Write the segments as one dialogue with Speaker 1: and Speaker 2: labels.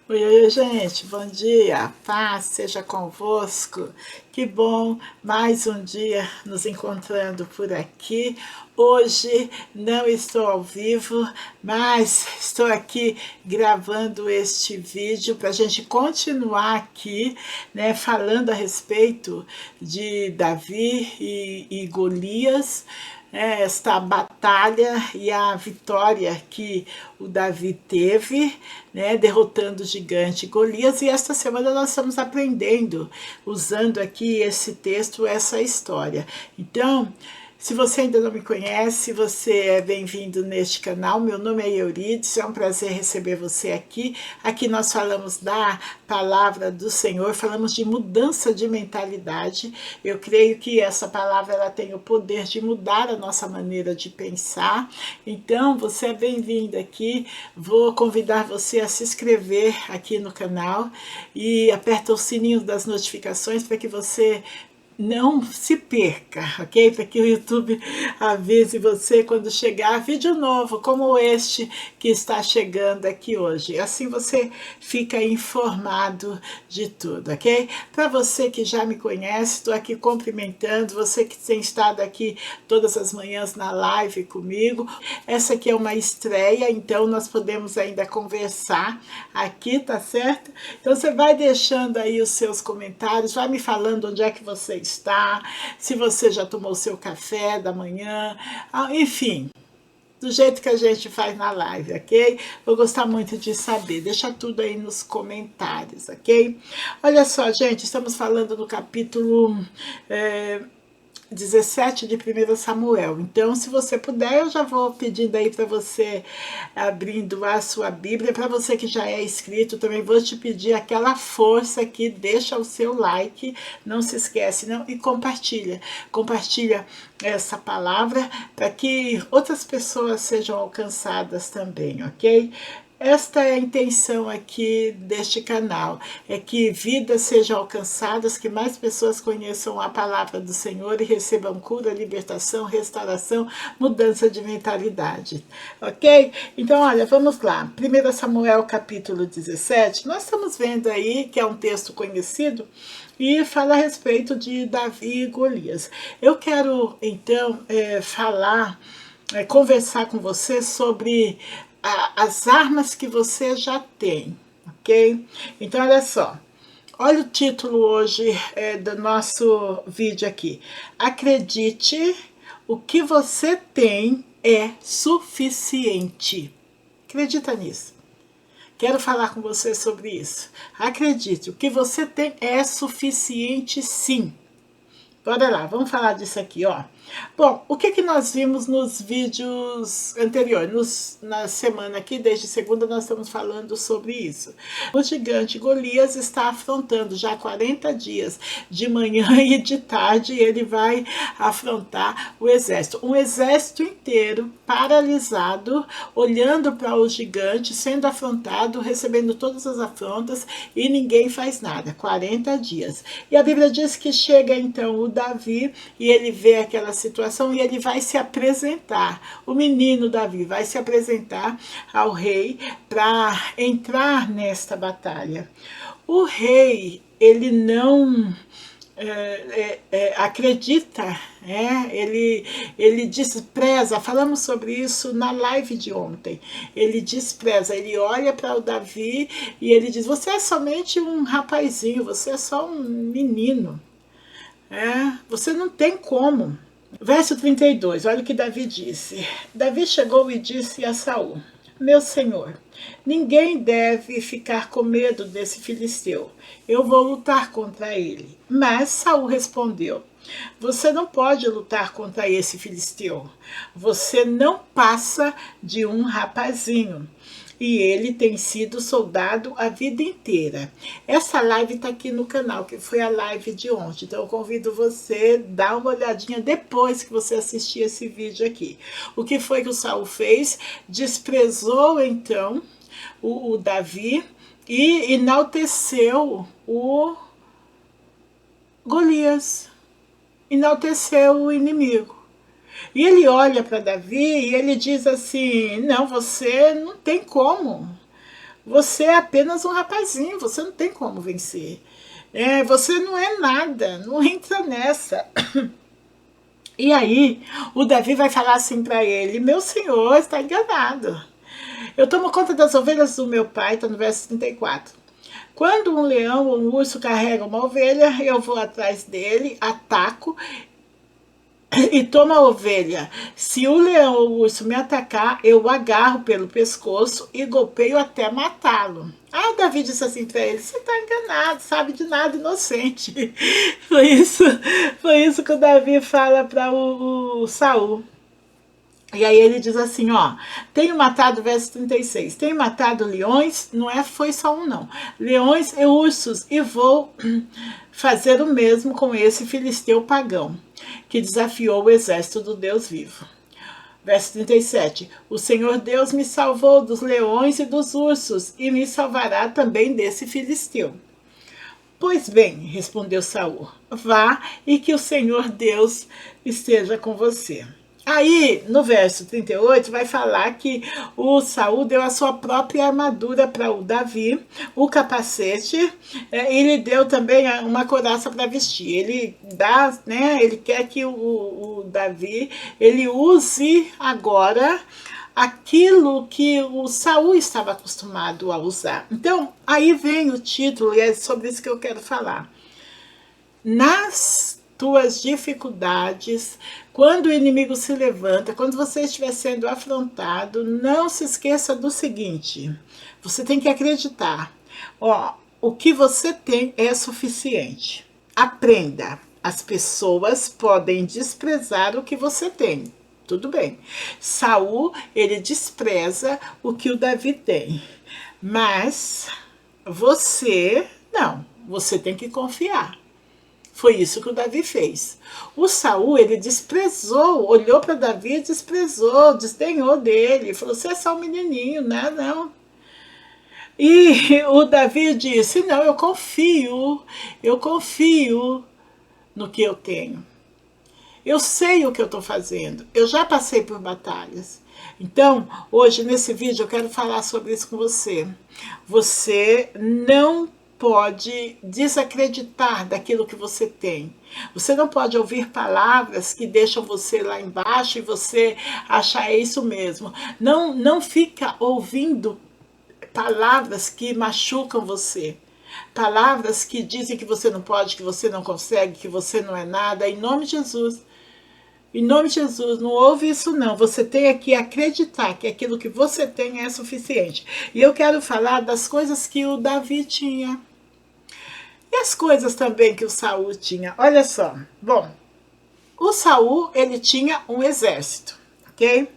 Speaker 1: Oi, gente, bom dia, paz seja convosco. Que bom, mais um dia nos encontrando por aqui. Hoje não estou ao vivo, mas estou aqui gravando este vídeo para a gente continuar aqui, né, falando a respeito de Davi e Golias, esta batalha e a vitória que o Davi teve, né, derrotando o gigante Golias. E esta semana nós estamos aprendendo, usando aqui esse texto, essa história. Então, se você ainda não me conhece, você é bem-vindo neste canal. Meu nome é Euridice, é um prazer receber você aqui. Aqui nós falamos da palavra do Senhor, falamos de mudança de mentalidade. Eu creio que essa palavra ela tem o poder de mudar a nossa maneira de pensar. Então, você é bem-vindo aqui. Vou convidar você a se inscrever aqui no canal e aperta o sininho das notificações para que você não se perca, ok? Para que o YouTube avise você quando chegar vídeo novo, como este que está chegando aqui hoje. Assim você fica informado de tudo, ok? Para você que já me conhece, estou aqui cumprimentando, você que tem estado aqui todas as manhãs na live comigo. Essa aqui é uma estreia, então nós podemos ainda conversar aqui, tá certo? Então você vai deixando aí os seus comentários, vai me falando onde é que você está, se você já tomou o seu café da manhã, enfim, do jeito que a gente faz na live, ok? Vou gostar muito de saber. Deixa tudo aí nos comentários, ok? Olha só, gente, estamos falando do capítulo 17 de 1 Samuel. Então, se você puder, eu já vou pedindo aí para você abrindo a sua Bíblia. Para você que já é inscrito, também vou te pedir aquela força aqui, deixa o seu like, não se esquece, não, e compartilha. Compartilha essa palavra para que outras pessoas sejam alcançadas também, ok? Esta é a intenção aqui deste canal, é que vidas sejam alcançadas, que mais pessoas conheçam a palavra do Senhor e recebam cura, libertação, restauração, mudança de mentalidade, ok? Então, olha, vamos lá, 1 Samuel capítulo 17, nós estamos vendo aí que é um texto conhecido, e fala a respeito de Davi e Golias. Eu quero, então, conversar com você sobre as armas que você já tem, ok? Então, olha só. Olha o título hoje do nosso vídeo aqui. Acredite, o que você tem é suficiente. Acredita nisso. Quero falar com você sobre isso. Acredite, o que você tem é suficiente, sim. Bora lá, vamos falar disso aqui, ó. Bom, o que nós vimos nos vídeos anteriores? Na semana aqui, desde segunda, nós estamos falando sobre isso. O gigante Golias está afrontando já 40 dias, de manhã e de tarde, ele vai afrontar o exército. Um exército inteiro paralisado, olhando para o gigante, sendo afrontado, recebendo todas as afrontas e ninguém faz nada. 40 dias. E a Bíblia diz que chega então o Davi e ele vê aquela situação e ele vai se apresentar. O menino Davi vai se apresentar ao rei para entrar nesta batalha. O rei, ele não acredita, ele despreza, falamos sobre isso na live de ontem, ele despreza, ele olha para o Davi e ele diz, você é somente um rapazinho, você é só um menino, você não tem como. Verso 32, olha o que Davi disse. Davi chegou e disse a Saul, meu senhor, ninguém deve ficar com medo desse filisteu. Eu vou lutar contra ele. Mas Saul respondeu, você não pode lutar contra esse filisteu. Você não passa de um rapazinho. E ele tem sido soldado a vida inteira. Essa live está aqui no canal, que foi a live de ontem. Então eu convido você a dar uma olhadinha depois que você assistir esse vídeo aqui. O que foi que o Saul fez? Desprezou então o Davi e enalteceu o Golias. Enalteceu o inimigo. E ele olha para Davi e ele diz assim, não, você não tem como. Você é apenas um rapazinho, você não tem como vencer. Você não é nada, não entra nessa. E aí, o Davi vai falar assim para ele: meu senhor está enganado. Eu tomo conta das ovelhas do meu pai, está no verso 34. Quando um leão ou um urso carrega uma ovelha, eu vou atrás dele, ataco e toma a ovelha. Se o leão ou o urso me atacar, eu o agarro pelo pescoço e golpeio até matá-lo. Ah, Davi disse assim para ele: você está enganado, sabe de nada, inocente. Foi isso que o Davi fala para o Saul. E aí ele diz assim, ó, tenho matado, verso 36, tenho matado leões, foi só um não, leões e ursos, e vou fazer o mesmo com esse filisteu pagão, que desafiou o exército do Deus vivo. Verso 37, o Senhor Deus me salvou dos leões e dos ursos, e me salvará também desse filisteu. Pois bem, respondeu Saul, vá e que o Senhor Deus esteja com você. Aí, no verso 38, vai falar que o Saul deu a sua própria armadura para o Davi, o capacete, e ele deu também uma couraça para vestir. Ele dá, né? Ele quer que o Davi ele use agora aquilo que o Saul estava acostumado a usar. Então, aí vem o título, e é sobre isso que eu quero falar. Nas tuas dificuldades, quando o inimigo se levanta, quando você estiver sendo afrontado, não se esqueça do seguinte: você tem que acreditar, o que você tem é suficiente. Aprenda, as pessoas podem desprezar o que você tem. Tudo bem. Saul, ele despreza o que o Davi tem. Mas você, não, você tem que confiar. Foi isso que o Davi fez. O Saul, ele desprezou, olhou para Davi e desprezou, desdenhou dele. Falou, você é só um menininho, né? Não. E o Davi disse, não, eu confio no que eu tenho. Eu sei o que eu estou fazendo, eu já passei por batalhas. Então, hoje nesse vídeo eu quero falar sobre isso com você. Você não pode desacreditar daquilo que você tem. Você não pode ouvir palavras que deixam você lá embaixo e você achar isso mesmo. Não fica ouvindo palavras que machucam você. Palavras que dizem que você não pode, que você não consegue, que você não é nada. Em nome de Jesus. Em nome de Jesus, não ouve isso não. Você tem que acreditar que aquilo que você tem é suficiente. E eu quero falar das coisas que o Davi tinha. E as coisas também que o Saul tinha. Olha só. Bom, o Saul, ele tinha um exército, ok?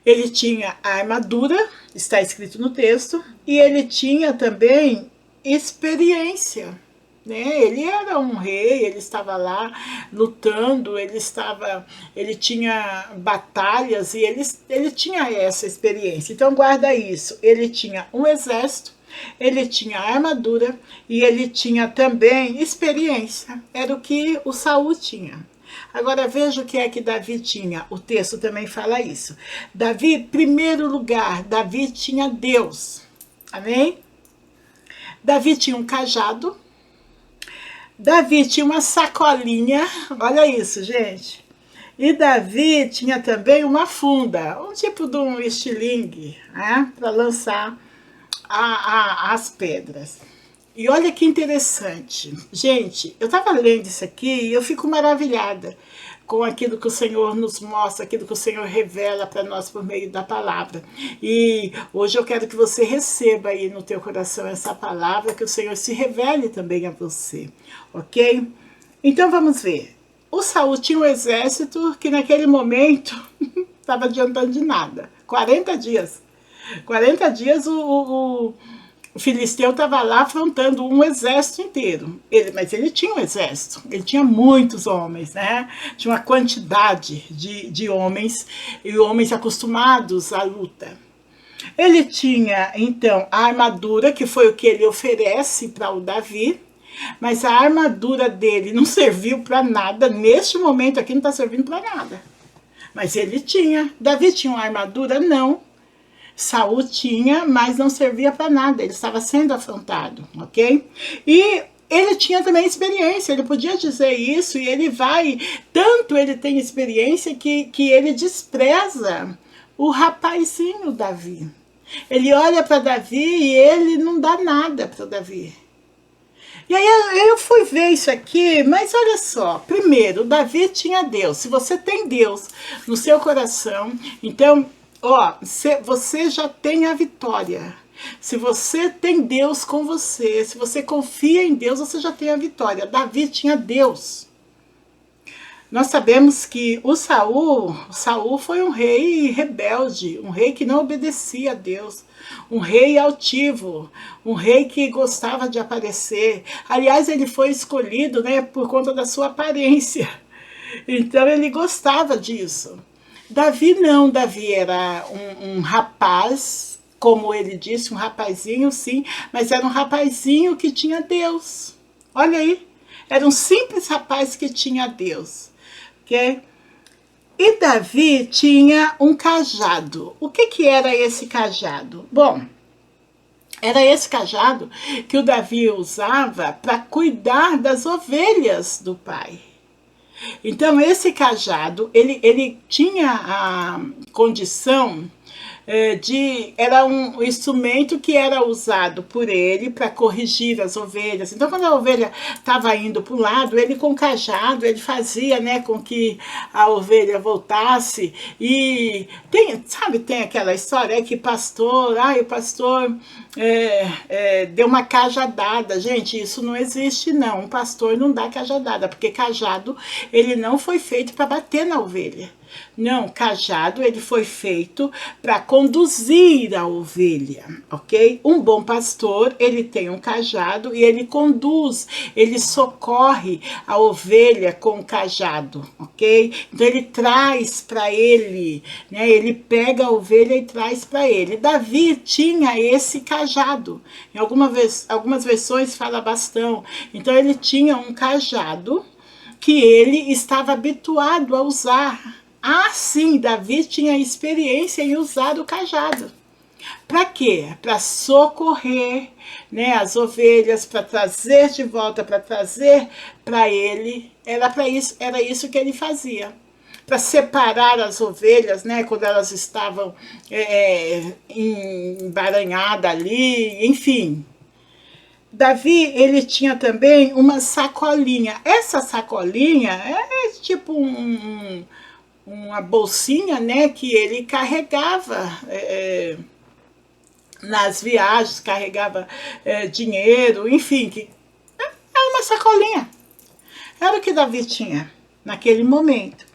Speaker 1: Ele tinha a armadura, está escrito no texto, e ele tinha também experiência. Ele era um rei, ele estava lá lutando, ele tinha batalhas e ele tinha essa experiência. Então guarda isso, ele tinha um exército, ele tinha armadura e ele tinha também experiência. Era o que o Saul tinha. Agora veja o que é que Davi tinha. O texto também fala isso. Davi, primeiro lugar, Davi tinha Deus. Amém? Davi tinha um cajado. Davi tinha uma sacolinha, olha isso, gente. E Davi tinha também uma funda, um tipo de um estilingue, né, para lançar as pedras. E olha que interessante. Gente, eu estava lendo isso aqui e eu fico maravilhada com aquilo que o Senhor nos mostra, aquilo que o Senhor revela para nós por meio da palavra. E hoje eu quero que você receba aí no teu coração essa palavra, que o Senhor se revele também a você, ok? Então vamos ver. O Saul tinha um exército que naquele momento estava adiantando de nada. 40 dias. 40 dias o filisteu estava lá afrontando um exército inteiro. Mas ele tinha um exército, ele tinha muitos homens, né? Tinha uma quantidade de homens, e homens acostumados à luta. Ele tinha, então, a armadura, que foi o que ele oferece para o Davi, mas a armadura dele não serviu para nada, neste momento aqui não está servindo para nada. Mas ele tinha. Davi tinha uma armadura? Não. Saul tinha, mas não servia para nada, ele estava sendo afrontado, ok? E ele tinha também experiência, ele podia dizer isso, e ele vai, tanto ele tem experiência que ele despreza o rapazinho Davi. Ele olha para Davi e ele não dá nada para Davi. E aí eu fui ver isso aqui, mas olha só, primeiro, Davi tinha Deus. Se você tem Deus no seu coração, então, ó, você já tem a vitória. Se você tem Deus com você, se você confia em Deus, você já tem a vitória. Davi tinha Deus. Nós sabemos que Saul foi um rei rebelde, um rei que não obedecia a Deus, um rei altivo, um rei que gostava de aparecer. Aliás, ele foi escolhido, né, por conta da sua aparência. Então ele gostava disso. Davi não, Davi era um rapaz, como ele disse, um rapazinho, sim, mas era um rapazinho que tinha Deus. Olha aí, era um simples rapaz que tinha Deus. Okay? E Davi tinha um cajado. O que era esse cajado? Bom, era esse cajado que o Davi usava para cuidar das ovelhas do pai. Então, esse cajado, ele tinha a condição era um instrumento que era usado por ele para corrigir as ovelhas. Então, quando a ovelha estava indo para o lado, ele com o cajado, ele fazia, né, com que a ovelha voltasse. E tem aquela história que o pastor deu uma cajadada. Gente, isso não existe não. Um pastor não dá cajadada, porque cajado ele não foi feito para bater na ovelha. Não, cajado ele foi feito para conduzir a ovelha, ok? Um bom pastor, ele tem um cajado e ele conduz, ele socorre a ovelha com o cajado, ok? Então ele traz para ele, né? Ele pega a ovelha e traz para ele. Davi tinha esse cajado. Em algumas versões fala bastão. Então ele tinha um cajado que ele estava habituado a usar. Ah, sim, Davi tinha experiência em usar o cajado. Para quê? Para socorrer, né, as ovelhas, para trazer de volta, para trazer para ele. Era isso que ele fazia. Para separar as ovelhas, né, quando elas estavam embaranhadas ali, enfim. Davi, ele tinha também uma sacolinha. Essa sacolinha é tipo uma bolsinha, né, que ele carregava nas viagens, carregava dinheiro, enfim, era uma sacolinha. Era o que Davi tinha naquele momento.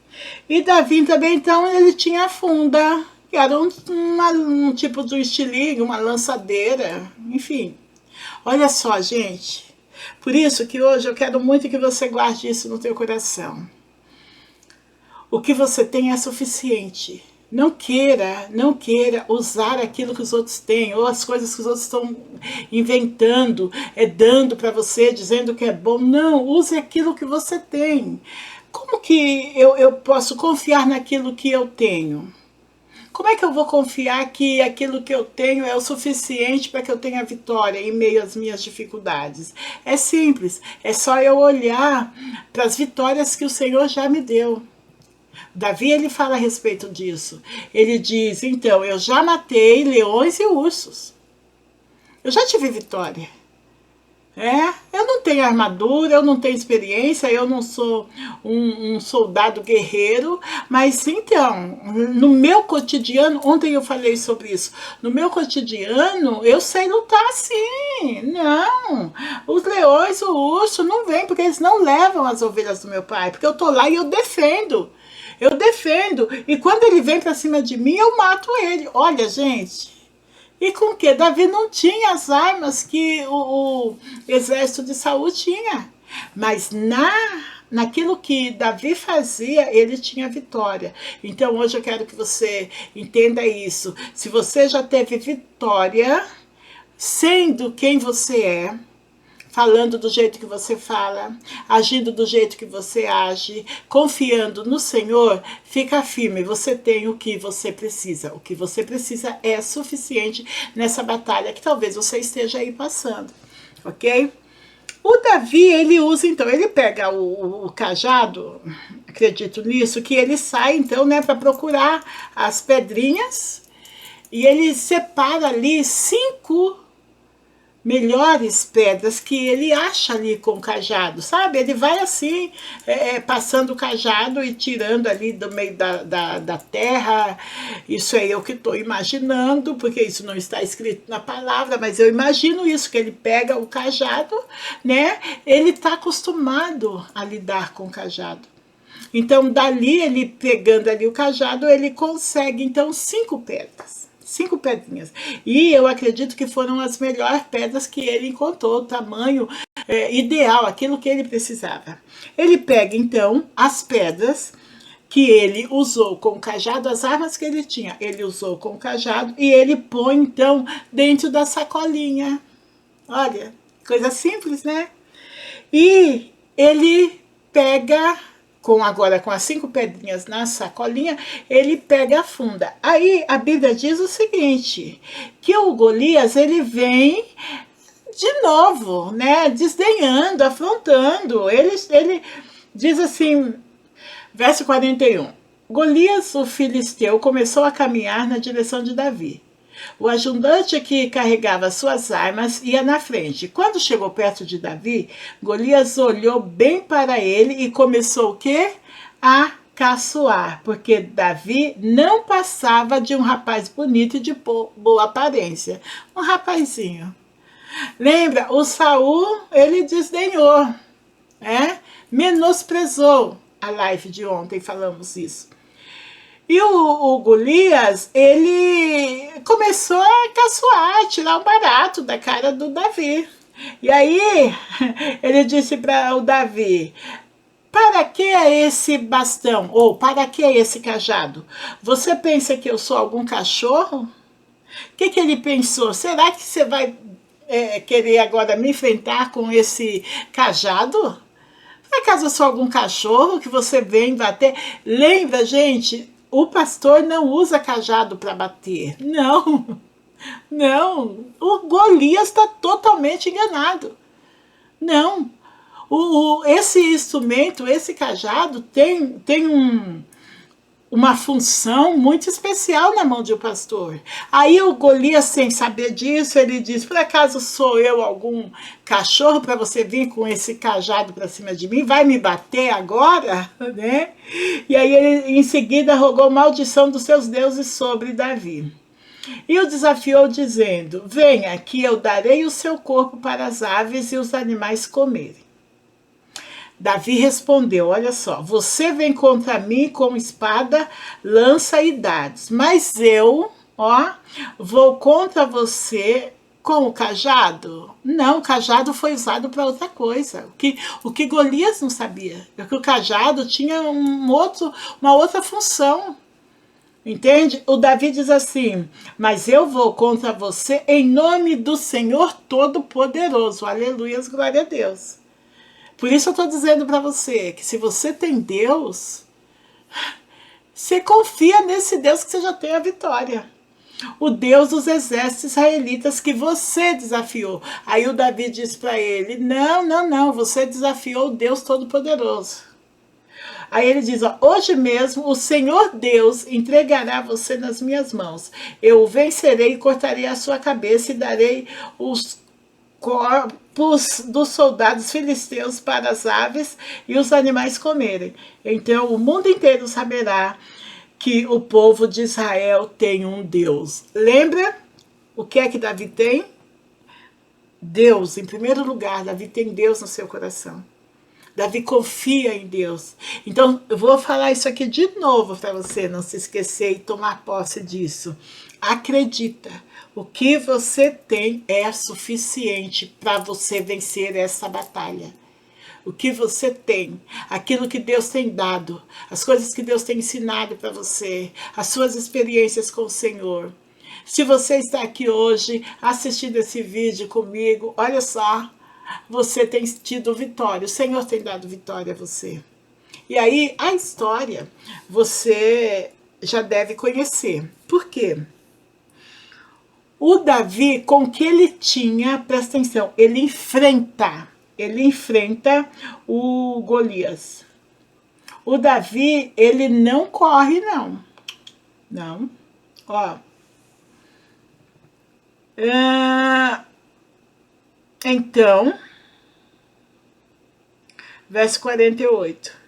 Speaker 1: E Davi também, então, ele tinha a funda, que era um tipo de um estilingue, uma lançadeira, enfim. Olha só, gente. Por isso que hoje eu quero muito que você guarde isso no teu coração. O que você tem é suficiente. Não queira usar aquilo que os outros têm, ou as coisas que os outros estão inventando, dando para você, dizendo que é bom. Não, use aquilo que você tem. Como que eu posso confiar naquilo que eu tenho? Como é que eu vou confiar que aquilo que eu tenho é o suficiente para que eu tenha vitória em meio às minhas dificuldades? É simples, é só eu olhar para as vitórias que o Senhor já me deu. Davi, ele fala a respeito disso. Ele diz, então, eu já matei leões e ursos. Eu já tive vitória. Eu não tenho armadura, eu não tenho experiência, eu não sou um soldado guerreiro, mas então, no meu cotidiano, ontem eu falei sobre isso, no meu cotidiano eu sei lutar sim, não, os leões, o urso não vêm, porque eles não levam as ovelhas do meu pai, porque eu tô lá e eu defendo, e quando ele vem pra cima de mim, eu mato ele. Olha, gente, e com que? Davi não tinha as armas que o exército de Saul tinha. Mas naquilo que Davi fazia, ele tinha vitória. Então hoje eu quero que você entenda isso. Se você já teve vitória, sendo quem você é, falando do jeito que você fala, agindo do jeito que você age, confiando no Senhor, fica firme, você tem o que você precisa. O que você precisa é suficiente nessa batalha que talvez você esteja aí passando, ok? O Davi, ele usa, então, ele pega o cajado, acredito nisso, que ele sai, então, né, para procurar as pedrinhas, e ele separa ali 5 melhores pedras que ele acha ali com o cajado, sabe? Ele vai assim, passando o cajado e tirando ali do meio da terra. Isso é eu que estou imaginando, porque isso não está escrito na palavra, mas eu imagino isso, que ele pega o cajado, né? Ele está acostumado a lidar com o cajado. Então, dali, ele pegando ali o cajado, ele consegue, então, 5 pedras. 5 pedrinhas. E eu acredito que foram as melhores pedras que ele encontrou, o tamanho ideal, aquilo que ele precisava. Ele pega, então, as pedras que ele usou com o cajado, as armas que ele tinha, ele usou com o cajado e ele põe, então, dentro da sacolinha. Olha, coisa simples, né? E ele pega, agora com as 5 pedrinhas na sacolinha, ele pega a funda. Aí a Bíblia diz o seguinte, que o Golias, ele vem de novo, né, desdenhando, afrontando. Ele diz assim, verso 41, Golias, o filisteu, começou a caminhar na direção de Davi. O ajudante que carregava suas armas ia na frente. Quando chegou perto de Davi, Golias olhou bem para ele e começou o quê? A caçoar, porque Davi não passava de um rapaz bonito e de boa aparência. Um rapazinho. Lembra, o Saul, ele desdenhou, menosprezou. A live de ontem falamos isso. E o Golias, ele começou a caçoar, tirar um barato da cara do Davi. E aí, ele disse para o Davi, para que é esse bastão? Ou para que é esse cajado? Você pensa que eu sou algum cachorro? O que ele pensou? Será que você vai querer agora me enfrentar com esse cajado? Por acaso eu sou algum cachorro que você vem bater? Lembra, gente, o pastor não usa cajado para bater. Não, não. O Golias está totalmente enganado. Não. Esse instrumento, esse cajado, tem uma função muito especial na mão de um pastor. Aí o Golias, sem saber disso, ele diz, por acaso sou eu algum cachorro para você vir com esse cajado para cima de mim? Vai me bater agora? Né? E aí ele em seguida rogou maldição dos seus deuses sobre Davi. E o desafiou dizendo, venha que eu darei o seu corpo para as aves e os animais comerem. Davi respondeu, olha só, você vem contra mim com espada, lança e dardos, mas eu, vou contra você com o cajado? Não, o cajado foi usado para outra coisa. O que Golias não sabia, é que o cajado tinha uma outra função. Entende? O Davi diz assim, mas eu vou contra você em nome do Senhor Todo-Poderoso. Aleluias, glória a Deus. Por isso eu estou dizendo para você que se você tem Deus, você confia nesse Deus que você já tem a vitória. O Deus dos exércitos israelitas que você desafiou. Aí o Davi diz para ele, não, você desafiou o Deus Todo-Poderoso. Aí ele diz, hoje mesmo o Senhor Deus entregará você nas minhas mãos. Eu o vencerei e cortarei a sua cabeça e darei os corpos dos soldados filisteus para as aves e os animais comerem. Então o mundo inteiro saberá que o povo de Israel tem um Deus. Lembra o que é que Davi tem? Deus, em primeiro lugar, Davi tem Deus no seu coração. Davi confia em Deus. Então, eu vou falar isso aqui de novo para você não se esquecer e tomar posse disso. Acredita, o que você tem é suficiente para você vencer essa batalha. O que você tem, aquilo que Deus tem dado, as coisas que Deus tem ensinado para você, as suas experiências com o Senhor. Se você está aqui hoje assistindo esse vídeo comigo, olha só, você tem tido vitória, o Senhor tem dado vitória a você. E aí, a história, você já deve conhecer. Por quê? O Davi, com o que ele tinha, presta atenção, ele enfrenta o Golias. O Davi, ele não corre, não. Não. Ó. Então, verso 48.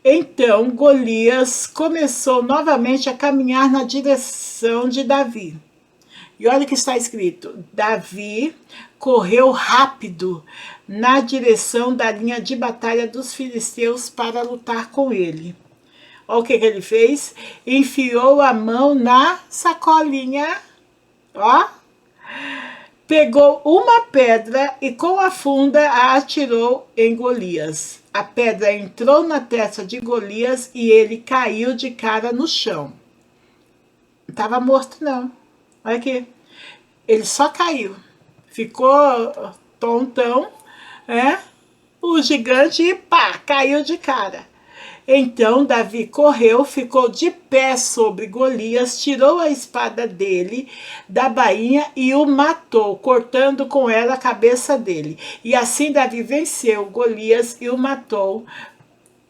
Speaker 1: Então, Golias começou novamente a caminhar na direção de Davi. E olha o que está escrito: Davi correu rápido na direção da linha de batalha dos filisteus para lutar com ele. Olha o que ele fez: enfiou a mão na sacolinha, ó, pegou uma pedra e com a funda a atirou em Golias. A pedra entrou na testa de Golias e ele caiu de cara no chão. Não estava morto, não. Olha aqui. Ele só caiu. Ficou tontão, né? O gigante, e pá, caiu de cara. Então Davi correu, ficou de pé sobre Golias, tirou a espada dele da bainha e o matou, cortando com ela a cabeça dele. E assim Davi venceu Golias e o matou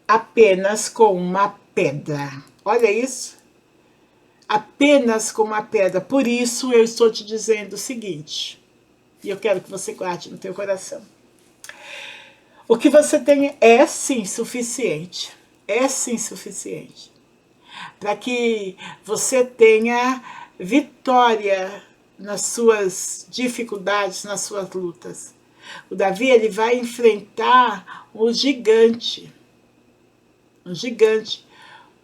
Speaker 1: apenas com uma pedra. Olha isso. Apenas com uma pedra. Por isso eu estou te dizendo o seguinte, e eu quero que você guarde no teu coração. O que você tem é sim suficiente. É sim suficiente para que você tenha vitória nas suas dificuldades, nas suas lutas. O Davi, ele vai enfrentar um gigante,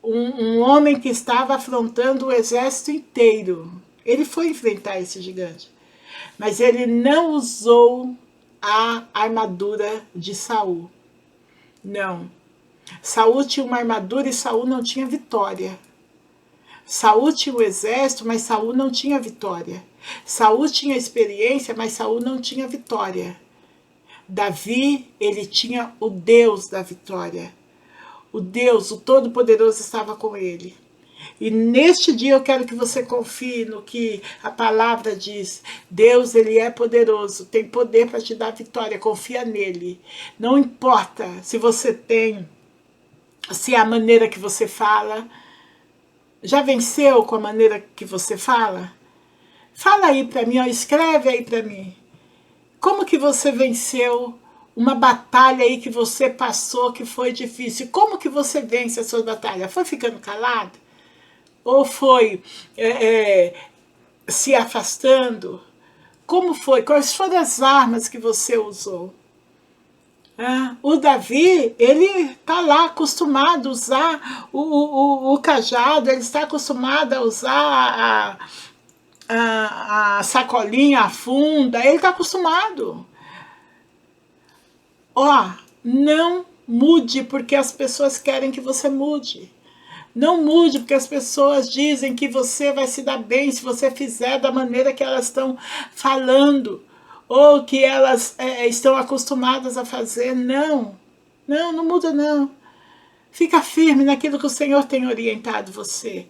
Speaker 1: um homem que estava afrontando o exército inteiro. Ele foi enfrentar esse gigante, mas ele não usou a armadura de Saul. Não. Saul tinha uma armadura e Saul não tinha vitória. Saul tinha o exército, mas Saul não tinha vitória. Saul tinha experiência, mas Saul não tinha vitória. Davi, ele tinha o Deus da vitória. O Deus, o Todo-Poderoso estava com ele. E neste dia eu quero que você confie no que a palavra diz. Deus, ele é poderoso, tem poder para te dar vitória, confia nele. Não importa se você tem, se é a maneira que você fala. Já venceu com a maneira que você fala? Fala aí para mim, ó, escreve aí para mim. Como que você venceu uma batalha aí que você passou, que foi difícil? Como que você vence a sua batalha? Foi ficando calado? Ou foi se afastando? Como foi? Quais foram as armas que você usou? O Davi, ele está lá acostumado a usar o cajado, ele está acostumado a usar a sacolinha, a funda, ele está acostumado. Ó, não mude porque as pessoas querem que você mude. Não mude porque as pessoas dizem que você vai se dar bem se você fizer da maneira que elas estão falando, ou que elas estão acostumadas a fazer. Não, não muda não. Fica firme naquilo que o Senhor tem orientado você.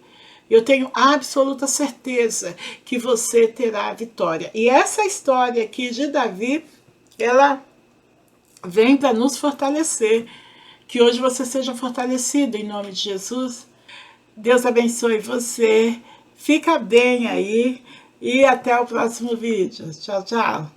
Speaker 1: Eu tenho absoluta certeza que você terá a vitória. E essa história aqui de Davi, ela vem para nos fortalecer. Que hoje você seja fortalecido em nome de Jesus. Deus abençoe você. Fica bem aí e até o próximo vídeo. Tchau, tchau.